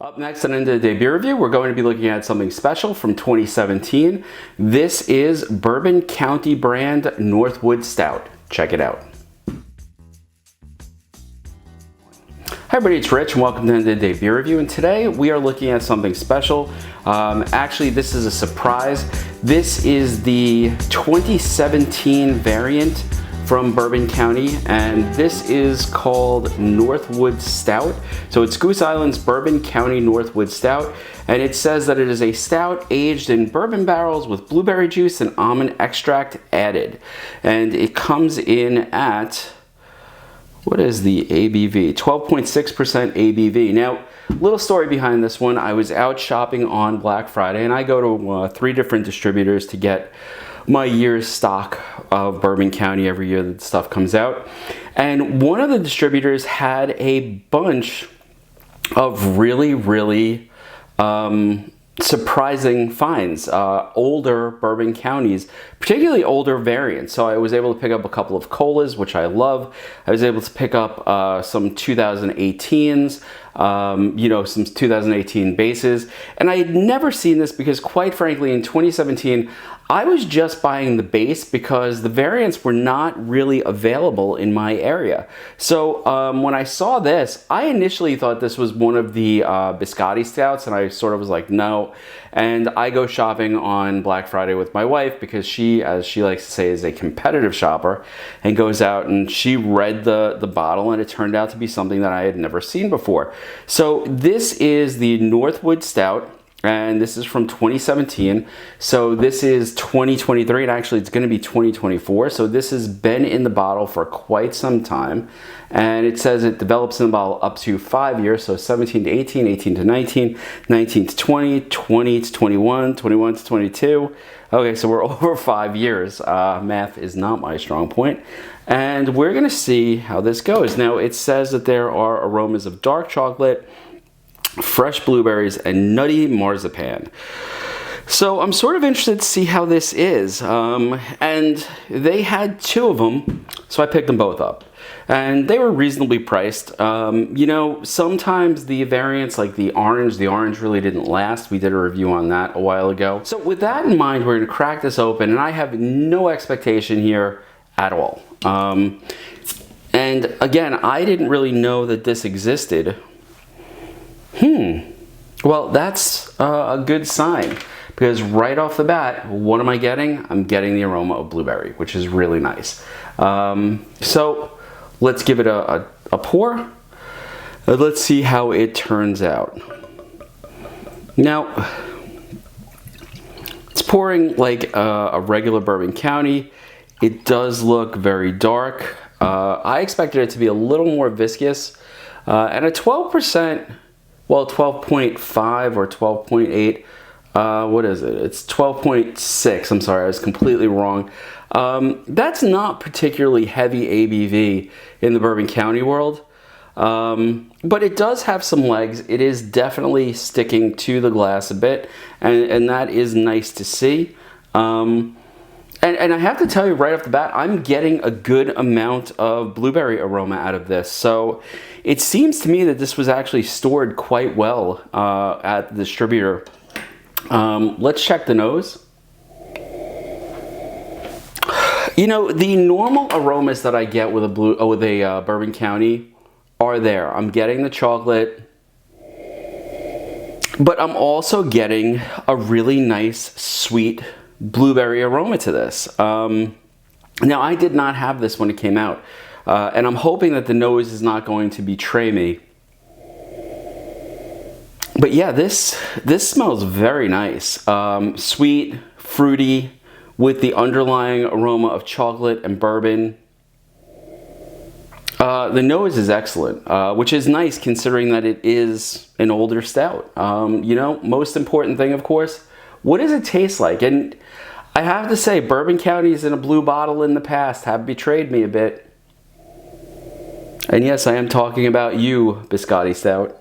Up next on End of the Day Beer Review, we're going to be looking at something special from 2017. This is Bourbon County brand Northwoods Stout. Check it out. Hi everybody, it's Rich and welcome to End of the Day Beer Review, and today we are looking at something special. Actually, this is a surprise. This is the 2017 variant from Bourbon County, and this is called Northwoods Stout. So it's Goose Island's Bourbon County Northwoods Stout, and it says that it is a stout aged in bourbon barrels with blueberry juice and almond extract added. And it comes in at, what is the ABV? 12.6% ABV. Now, little story behind this one. I was out shopping on Black Friday, and I go to 3 different distributors to get my year's stock of Bourbon County every year that stuff comes out. And one of the distributors had a bunch of really surprising finds, older Bourbon Counties, particularly older variants. So I was able to pick up a couple of colas, which I love. I was able to pick up some 2018s, some 2018 bases. And I had never seen this because, quite frankly, in 2017, I was just buying the base because the variants were not really available in my area. So when I saw this, I initially thought this was one of the biscotti stouts, and I sort of was like, no. And I go shopping on Black Friday with my wife because she, as she likes to say, is a competitive shopper, and goes out and she read the bottle, and it turned out to be something that I had never seen before. So this is the Northwoods Stout, and this is from 2017. So this is 2023, and actually it's going to be 2024. So this has been in the bottle for quite some time. And it says it develops in the bottle up to 5 years. So 17 to 18, 18 to 19, 19 to 20, 20 to 21, 21 to 22. Okay, so we're over 5 years. Math is not my strong point. And we're going to see how this goes. Now, it says that there are aromas of dark chocolate, fresh blueberries, and nutty marzipan. So I'm sort of interested to see how this is. And they had 2 of them, so I picked them both up. And they were reasonably priced. Sometimes the variants, like the orange really didn't last. We did a review on that a while ago. So with that in mind, we're gonna crack this open, and I have no expectation here at all. And again, I didn't really know that this existed. Well, that's a good sign, because right off the bat, what am I getting? I'm getting the aroma of blueberry, which is really nice. So let's give it a pour. Let's see how it turns out. Now, it's pouring like a regular Bourbon County. It does look very dark. I expected it to be a little more viscous, and at 12%, well, 12.5 or 12.8, what is it? It's 12.6, I'm sorry, I was completely wrong. That's not particularly heavy ABV in the Bourbon County world, but it does have some legs. It is definitely sticking to the glass a bit, and that is nice to see. And I have to tell you right off the bat, I'm getting a good amount of blueberry aroma out of this. So it seems to me that this was actually stored quite well at the distributor. Let's check the nose. The normal aromas that I get with a Bourbon County are there. I'm getting the chocolate, but I'm also getting a really nice, sweet blueberry aroma to this. Now, I did not have this when it came out, and I'm hoping that the nose is not going to betray me. But yeah, this smells very nice. Sweet, fruity, with the underlying aroma of chocolate and bourbon. The nose is excellent, which is nice considering that it is an older stout. Most important thing, of course, what does it taste like? And I have to say, Bourbon Counties in a blue bottle in the past have betrayed me a bit. And yes, I am talking about you, biscotti stout.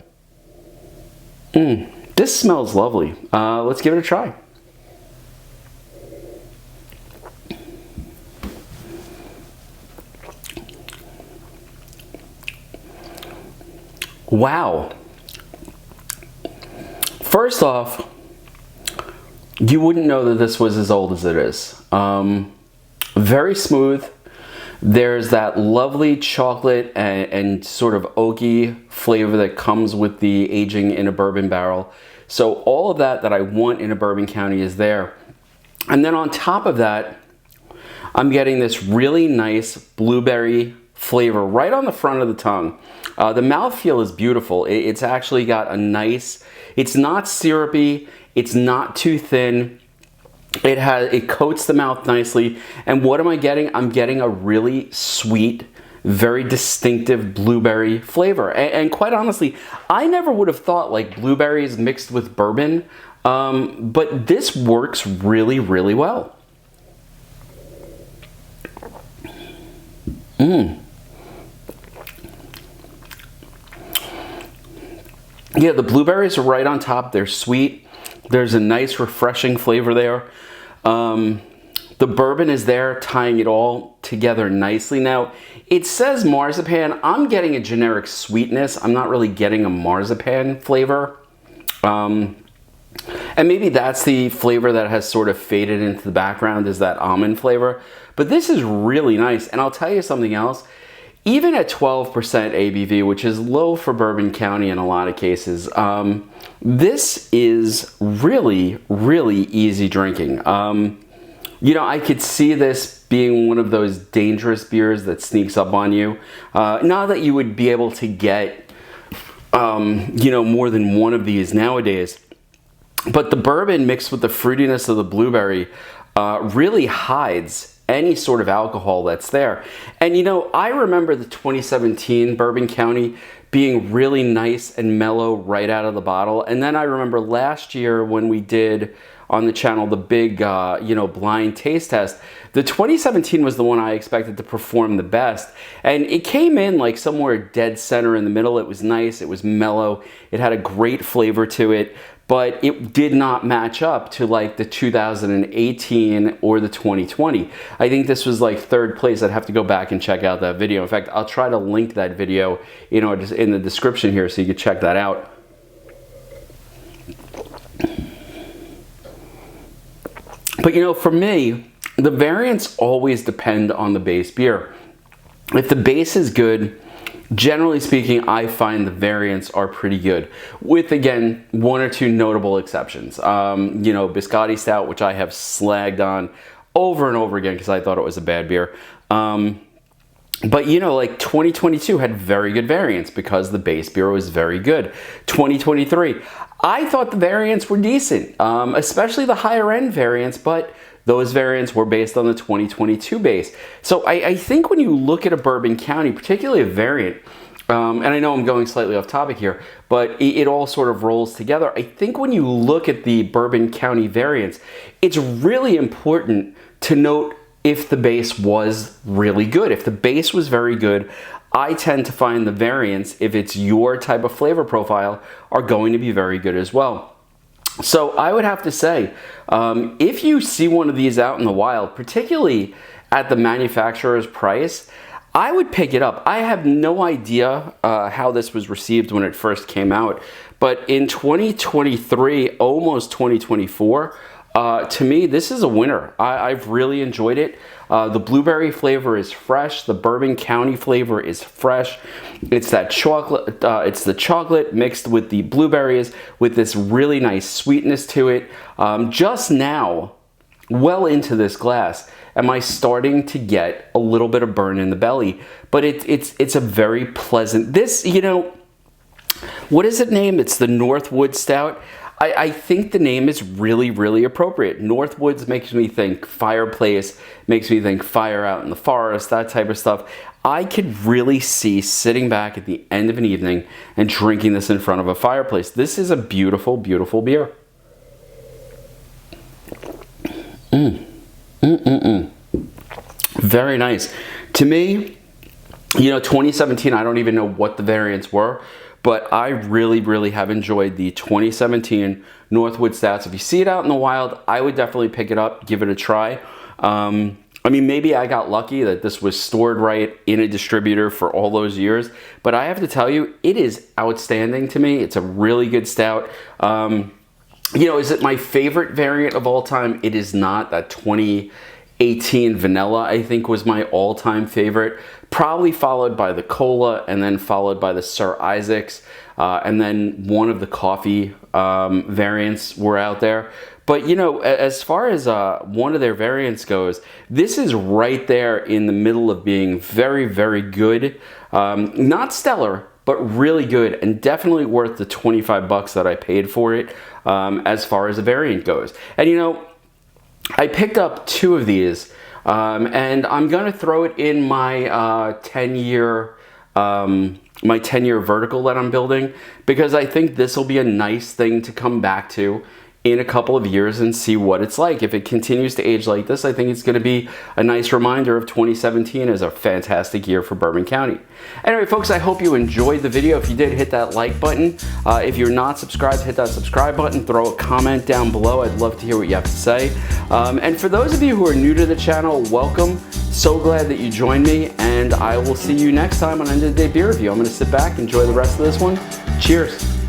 This smells lovely. Let's give it a try. Wow. First off, you wouldn't know that this was as old as it is. Very smooth. There's that lovely chocolate and sort of oaky flavor that comes with the aging in a bourbon barrel. So all of that I want in a Bourbon County is there. And then on top of that, I'm getting this really nice blueberry flavor right on the front of the tongue. The mouthfeel is beautiful. It's actually got a nice, it's not syrupy, it's not too thin. It coats the mouth nicely. And what am I getting? I'm getting a really sweet, very distinctive blueberry flavor. And quite honestly, I never would have thought like blueberries mixed with bourbon, but this works really, really well. Yeah, the blueberries are right on top. They're sweet. There's a nice refreshing flavor there. The bourbon is there, tying it all together nicely. Now, it says marzipan. I'm getting a generic sweetness. I'm not really getting a marzipan flavor. And maybe that's the flavor that has sort of faded into the background, is that almond flavor. But this is really nice. And I'll tell you something else. Even at 12% ABV, which is low for Bourbon County in a lot of cases, this is really, really easy drinking. You know, I could see this being one of those dangerous beers that sneaks up on you. Not that you would be able to get, you know, more than one of these nowadays. But the bourbon mixed with the fruitiness of the blueberry really hides any sort of alcohol that's there. And you know, I remember the 2017 Bourbon County being really nice and mellow right out of the bottle. And then I remember last year when we did on the channel the big, you know, blind taste test, the 2017 was the one I expected to perform the best. And it came in like somewhere dead center in the middle. It was nice, it was mellow, it had a great flavor to it, but it did not match up to like the 2018 or the 2020. I think this was like third place. I'd have to go back and check out that video. In fact, I'll try to link that video, you know, just in the description here so you can check that out. But you know, for me, the variants always depend on the base beer. If the base is good, generally speaking, I find the variants are pretty good, with, again, one or two notable exceptions. You know, Biscotti Stout, which I have slagged on over and over again because I thought it was a bad beer. But, you know, like 2022 had very good variants because the base beer was very good. 2023, I thought the variants were decent, especially the higher end variants, but those variants were based on the 2022 base. So I think when you look at a Bourbon County, particularly a variant, and I know I'm going slightly off topic here, but it all sort of rolls together. I think when you look at the Bourbon County variants, it's really important to note if the base was really good. If the base was very good, I tend to find the variants, if it's your type of flavor profile, are going to be very good as well. So I would have to say, if you see one of these out in the wild, particularly at the manufacturer's price, I would pick it up. I have no idea how this was received when it first came out, but in 2023, almost 2024, to me, this is a winner. I've really enjoyed it. The blueberry flavor is fresh. The Bourbon County flavor is fresh. It's that chocolate. It's the chocolate mixed with the blueberries with this really nice sweetness to it. Just now, well into this glass, am I starting to get a little bit of burn in the belly. But it's a very pleasant. This, you know, what is it named? It's the Northwoods Stout. I think the name is really, really appropriate. Northwoods makes me think fireplace, makes me think fire out in the forest, that type of stuff. I could really see sitting back at the end of an evening and drinking this in front of a fireplace. This is a beautiful, beautiful beer. Very nice. To me, you know, 2017, I don't even know what the variants were, but I really, really have enjoyed the 2017 Northwoods Stouts. If you see it out in the wild, I would definitely pick it up, give it a try. I mean, maybe I got lucky that this was stored right in a distributor for all those years, but I have to tell you, it is outstanding to me. It's a really good stout. You know, is it my favorite variant of all time? It is not. That 2018 vanilla, I think, was my all-time favorite. Probably followed by the cola, and then followed by the Sir Isaac's, and then one of the coffee variants were out there. But, you know, as far as one of their variants goes, this is right there in the middle of being very, very good. Not stellar, but really good, and definitely worth the 25 bucks that I paid for it, as far as a variant goes. And, you know, I picked up 2 of these, and I'm gonna throw it in my 10-year my 10-year vertical that I'm building, because I think this will be a nice thing to come back to in a couple of years and see what it's like. If it continues to age like this, I think it's going to be a nice reminder of 2017 as a fantastic year for Bourbon County. Anyway, folks, I hope you enjoyed the video. If you did, hit that like button. If you're not subscribed, hit that subscribe button. Throw a comment down below. I'd love to hear what you have to say. And for those of you who are new to the channel, welcome. So glad that you joined me, and I will see you next time on End of the Day Beer Review. I'm going to sit back, enjoy the rest of this one. Cheers.